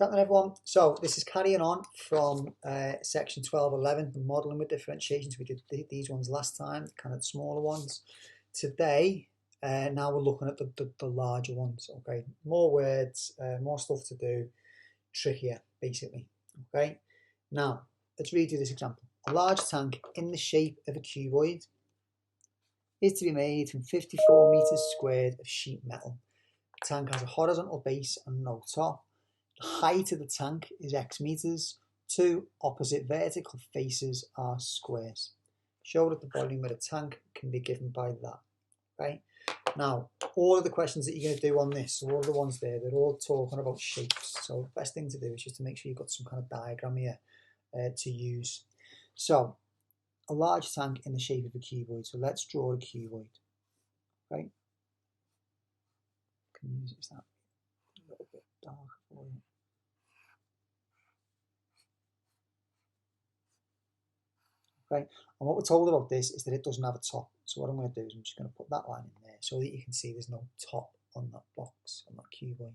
What's happening, everyone? So this is carrying on from section 1211, the modelling with differentiations. We did these ones last time, kind of the smaller ones. Today, now we're looking at the larger ones. Okay, more words, more stuff to do, trickier, basically. Okay, now let's redo this example. A large tank in the shape of a cuboid is to be made from 54 meters squared of sheet metal. The tank has a horizontal base and no top. The height of the tank is x meters. Two opposite vertical faces are squares. Show that the volume of the tank can be given by that. Okay. Now, all of the questions that you're going to do on this, so all the ones there, they're all talking about shapes. So the best thing to do is just to make sure you've got some kind of diagram here to use. So, a large tank in the shape of a cuboid. So let's draw a cuboid. Okay. Can use that a little bit dark for you. Okay, and what we're told about this is that it doesn't have a top. So what I'm going to do is I'm just going to put that line in there so that you can see there's no top on that box, on that cuboid.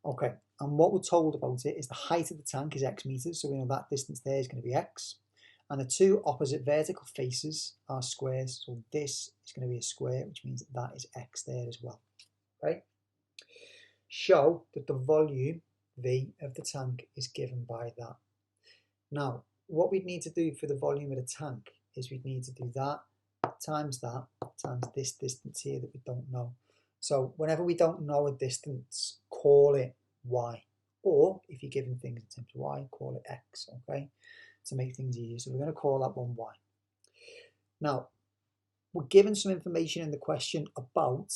Okay, and what we're told about it is the height of the tank is x meters, so we know that distance there is going to be x. And the two opposite vertical faces are squares, so this is going to be a square, which means that is x there as well. Okay, show that the volume V of the tank is given by that. Now, what we'd need to do for the volume of the tank is we'd need to do that times this distance here that we don't know. So whenever we don't know a distance, call it y. Or if you're given things in terms of y, call it x, okay? To make things easier. So we're going to call that one y. Now, we're given some information in the question about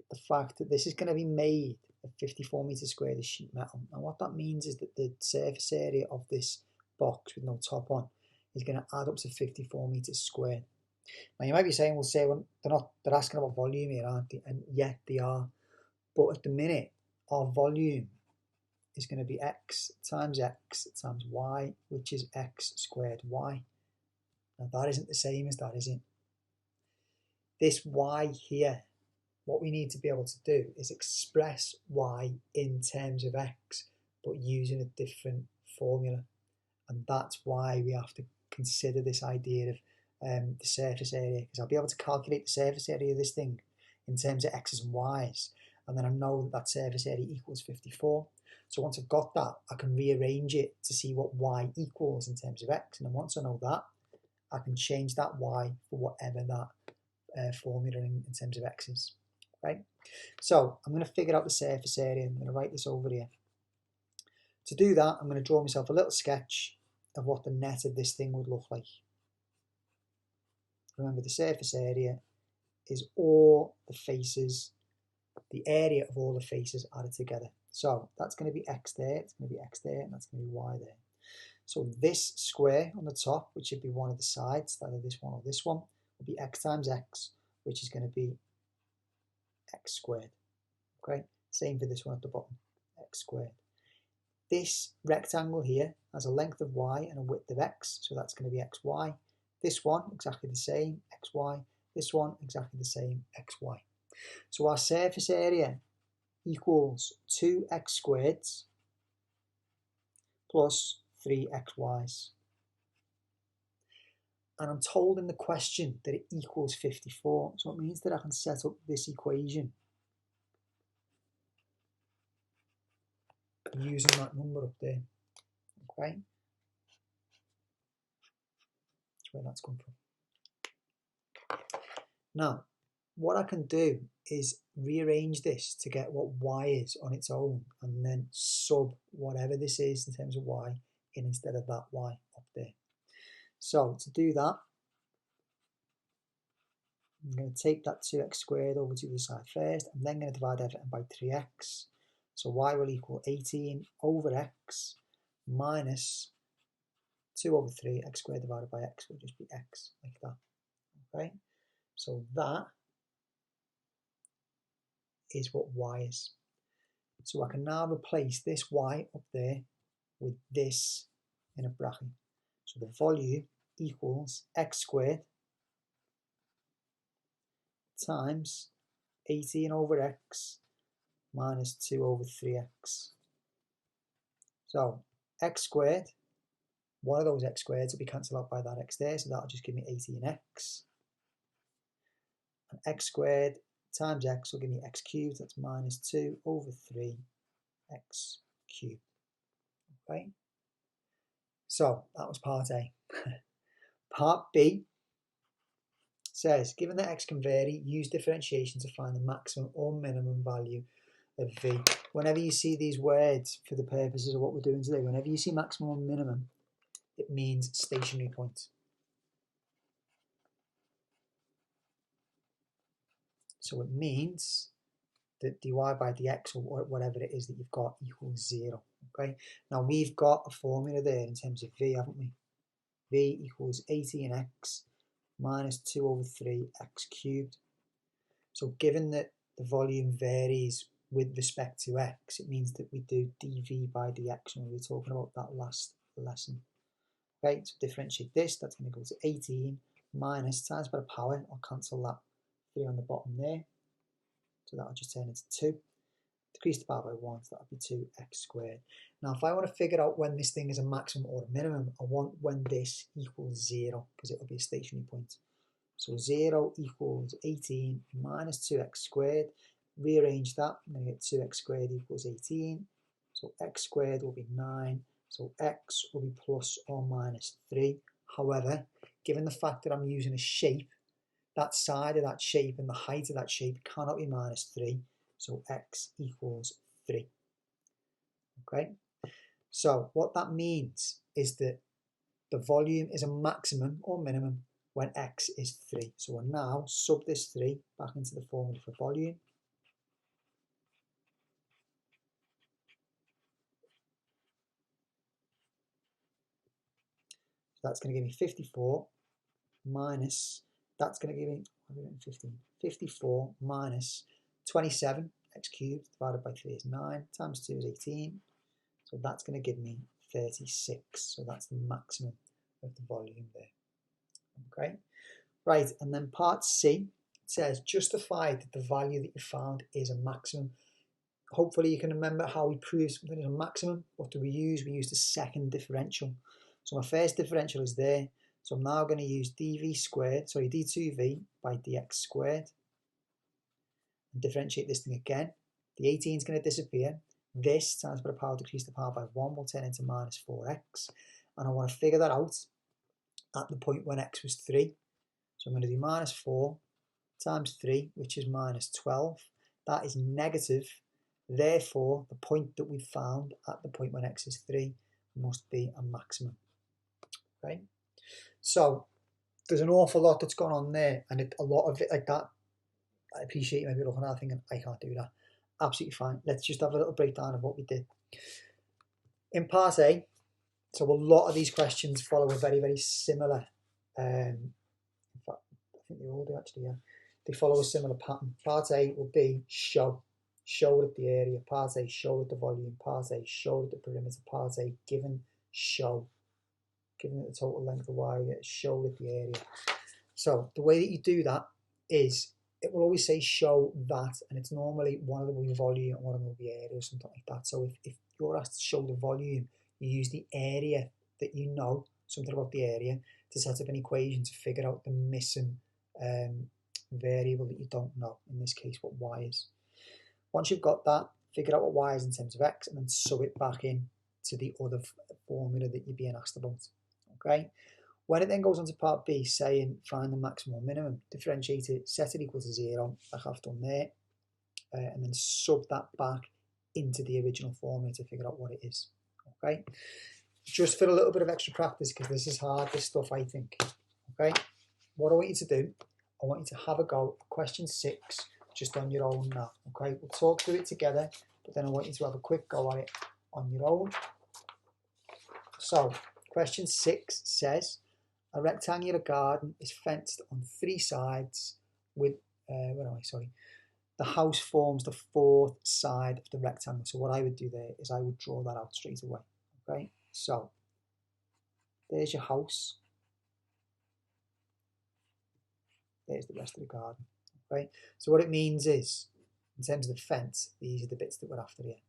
the fact that this is going to be made of 54 meters squared of sheet metal. And what that means is that the surface area of this box with no top on is going to add up to 54 meters squared. Now you might be saying, well, they're asking about volume here, aren't they? And yet they are. But at the minute, our volume is going to be x times y, which is x squared y. Now that isn't the same as that, is it? This y here, what we need to be able to do is express y in terms of x, but using a different formula. And that's why we have to consider this idea of the surface area, because I'll be able to calculate the surface area of this thing in terms of x's and y's, and then I know that that surface area equals 54. So once I've got that, I can rearrange it to see what y equals in terms of x, and then once I know that, I can change that y for whatever that formula in terms of x is. Right? So I'm going to figure out the surface area. I'm going to write this over here. To do that, I'm going to draw myself a little sketch of what the net of this thing would look like. Remember, the surface area is all the faces, the area of all the faces added together. So that's going to be x there, it's going to be x there, and that's going to be y there. So this square on the top, which should be one of the sides, either this one or this one, will be x times x, which is going to be x squared. Okay, same for this one at the bottom, x squared. This rectangle here has a length of y and a width of x, so that's going to be xy. This one, exactly the same, xy. This one, exactly the same, xy. So our surface area equals 2x squared plus 3xy's. And I'm told in the question that it equals 54, so it means that I can set up this equation using that number up there. Okay, that's where that's come from. Now, what I can do is rearrange this to get what y is on its own, and then sub whatever this is in terms of y in instead of that y up there. So to do that, I'm going to take that 2x squared over to the side first. I'm then going to divide everything by 3x. So y will equal 18 over x minus 2 over 3, x squared divided by x will just be x, like that. Okay, so that is what y is. So I can now replace this y up there with this in a bracket. So the volume equals x squared times 18 over x minus 2 over 3x. So x squared, one of those x squareds will be cancelled out by that x there, so that'll just give me 18x. And x squared times x will give me x cubed, that's minus 2 over 3 x cubed. Okay, so that was part A. Part B says, given that x can vary, use differentiation to find the maximum or minimum value of v. Whenever you see these words, for the purposes of what we're doing today, whenever you see maximum or minimum, it means stationary point. So it means that dy by dx, or whatever it is that you've got, equals 0. Okay. Now we've got a formula there in terms of v, haven't we? V equals 18x minus 2 over 3 x cubed. So given that the volume varies with respect to x, it means that we do dv by dx when we were talking about that last lesson. Okay, so differentiate this, that's going to go to 18 minus times by the power, I'll cancel that 3 on the bottom there, so that'll just turn into 2. Decrease the power by 1, so that'll be 2x squared. Now if I want to figure out when this thing is a maximum or a minimum, I want when this equals 0, because it will be a stationary point. So 0 equals 18 minus 2x squared. Rearrange that, I'm going to get 2x squared equals 18. So x squared will be 9. So x will be plus or minus 3. However, given the fact that I'm using a shape, that side of that shape and the height of that shape cannot be minus 3. So x equals 3. Okay. So what that means is that the volume is a maximum or minimum when x is 3. So we'll now sub this 3 back into the formula for volume. So that's going to give me 54 minus, that's going to give me 54 minus 27, x cubed divided by 3 is 9, times 2 is 18. So that's going to give me 36. So that's the maximum of the volume there. Okay. Right, and then part C says justify that the value that you found is a maximum. Hopefully you can remember how we prove something is a maximum. What do we use? We use the second differential. So my first differential is there. So I'm now going to use d2v by dx squared. And differentiate this thing again. The 18 is going to disappear. This times by the power decrease the power by 1 will turn into minus 4x. And I want to figure that out at the point when x was 3. So I'm going to do minus 4 times 3, which is minus 12. That is negative. Therefore, the point that we found at the point when x is 3 must be a maximum. Okay? So there's an awful lot that's gone on there, and a lot of it like that. I appreciate you maybe looking at that thinking, I can't do that. Absolutely fine. Let's just have a little breakdown of what we did. In part A, so a lot of these questions follow a very, very similar in fact, I think they all do actually, yeah. They follow a similar pattern. Part A will be show. Show it the area. Part A, show it the volume. Part A, show it the perimeter. Part A, given, show. Given it the total length of wire, show it the area. So the way that you do that is, it will always say show that, and it's normally one of them will be volume and one of them will be area or something like that. So if you're asked to show the volume, you use the area that you know, something about the area, to set up an equation to figure out the missing variable that you don't know, in this case what y is. Once you've got that, figure out what y is in terms of x, and then sub it back in to the other formula that you're being asked about. Okay. When it then goes on to part B, saying find the maximum or minimum, differentiate it, set it equal to 0, like I've done there, and then sub that back into the original formula to figure out what it is. Okay. Just for a little bit of extra practice, because this is hard, this stuff, I think. Okay. What I want you to do, I want you to have a go at question 6 just on your own now. Okay. We'll talk through it together, but then I want you to have a quick go at it on your own. So, question 6 says, a rectangular garden is fenced on 3 sides with, the house forms the 4th side of the rectangle. So what I would do there is I would draw that out straight away. Okay, so there's your house. There's the rest of the garden. Okay, so what it means is, in terms of the fence, these are the bits that we're after here.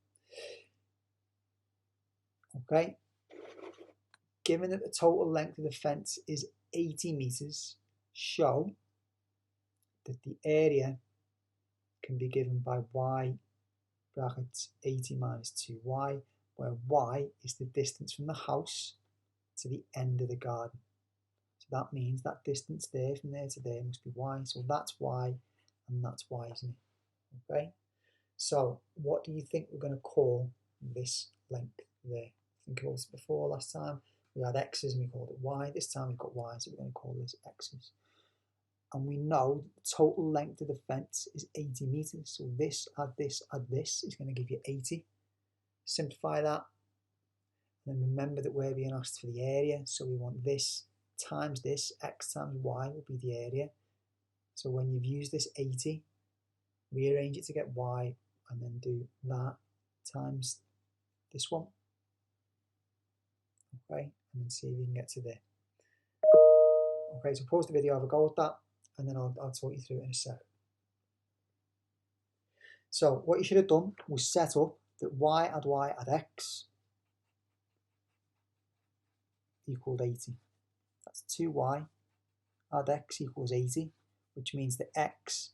Okay, given that the total length of the fence is 80 meters, show that the area can be given by y brackets 80 minus 2y, where y is the distance from the house to the end of the garden. So that means that distance there from there to there must be y. So that's y and that's y, isn't it? Okay. So what do you think we're going to call this length there? Think about it before. Last time we had x's and we called it y. This time we've got y, so we're going to call this x's. And we know the total length of the fence is 80 meters. So this add this add this is going to give you 80. Simplify that. And then remember that we're being asked for the area. So we want this times this, x times y will be the area. So when you've used this 80, rearrange it to get y and then do that times this one. Okay, and then see if you can get to there. Okay, so pause the video, have a go with that, and then I'll talk you through it in a sec. So what you should have done was set up that y add x equaled 80. That's 2y add x equals 80, which means that x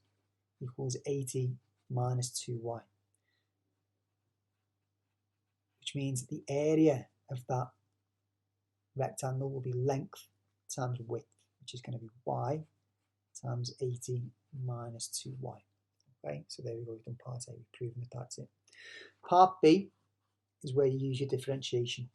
equals 80 minus 2y, which means that the area of that rectangle will be length times width, which is going to be y times 80 minus 2y. Okay, so there we go, we've done part A, we've proven that that's it. Part B is where you use your differentiation.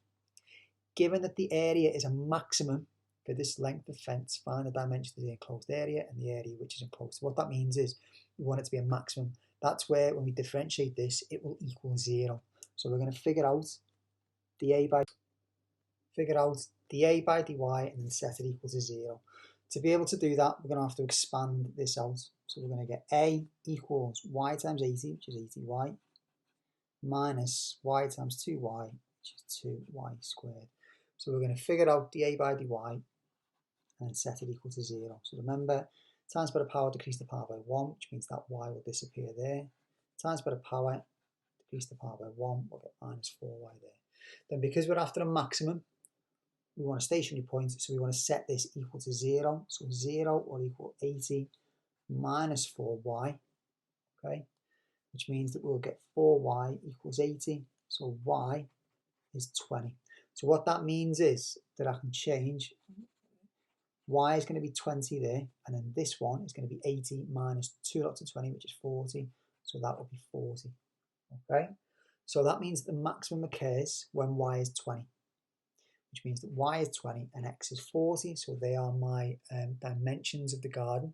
Given that the area is a maximum for this length of fence, find the dimensions of the enclosed area and the area which is enclosed. So what that means is we want it to be a maximum. That's where when we differentiate this, it will equal 0. So we're going to figure out dA by dy and then set it equal to 0. To be able to do that, we're going to have to expand this out. So we're going to get A equals y times 80, which is 80y, minus y times 2y, which is 2y squared. So we're going to figure out dA by dy and set it equal to 0. So remember, times by the power decrease the power by 1, which means that y will disappear there. Times by the power decrease the power by 1, we'll get minus 4y there. Then because we're after a maximum, we want a stationary point, so we want to set this equal to 0. So 0 will equal 80 minus 4y, okay? Which means that we'll get 4y equals 80, so y is 20. So what that means is that I can change, y is going to be 20 there, and then this one is going to be 80 minus 2 lots of 20, which is 40, so that will be 40, okay? So that means the maximum occurs when y is 20, which means that y is 20 and x is 40, so they are my dimensions of the garden,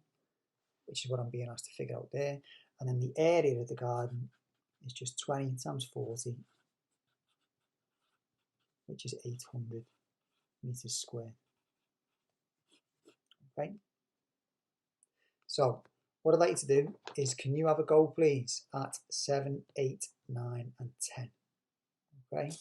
which is what I'm being asked to figure out there. And then the area of the garden is just 20 times 40, which is 800 meters squared. Okay. So what I'd like you to do is, can you have a go, please, at 7, 8, 9, and 10? Okay.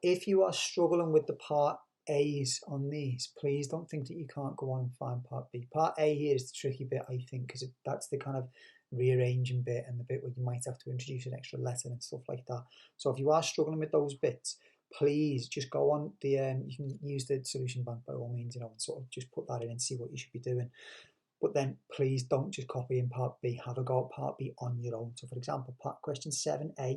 If you are struggling with the part A's on these, please don't think that you can't go on and find part B. Part A here is the tricky bit, I think, because that's the kind of rearranging bit and the bit where you might have to introduce an extra letter and stuff like that. So if you are struggling with those bits, please just go on the, you can use the solution bank by all means, and sort of just put that in and see what you should be doing. But then please don't just copy in part B, have a go at part B on your own. So for example, question 7A,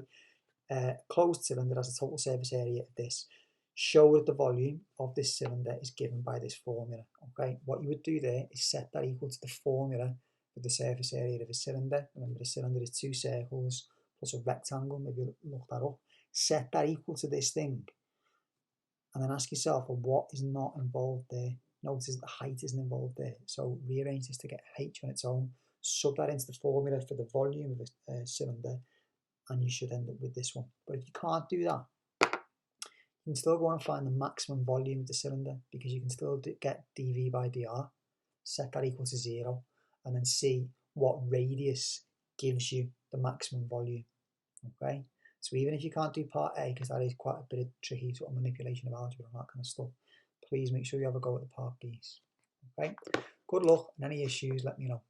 closed cylinder has a total surface area of this. Show that the volume of this cylinder is given by this formula. Okay, what you would do there is set that equal to the formula for the surface area of a cylinder. Remember, the cylinder is 2 circles plus a rectangle. Maybe look that up. Set that equal to this thing, and then ask yourself, well, what is not involved there? Notice the height isn't involved there. So rearrange this to get h on its own. Sub that into the formula for the volume of a cylinder, and you should end up with this one. But if you can't do that, you can still go on and find the maximum volume of the cylinder, because you can still get dV by dr, set that equal to 0, and then see what radius gives you the maximum volume. Okay, so even if you can't do part A, because that is quite a bit of tricky sort of manipulation of algebra and that kind of stuff, please make sure you have a go at the part B's. Okay, good luck, and any issues, let me know.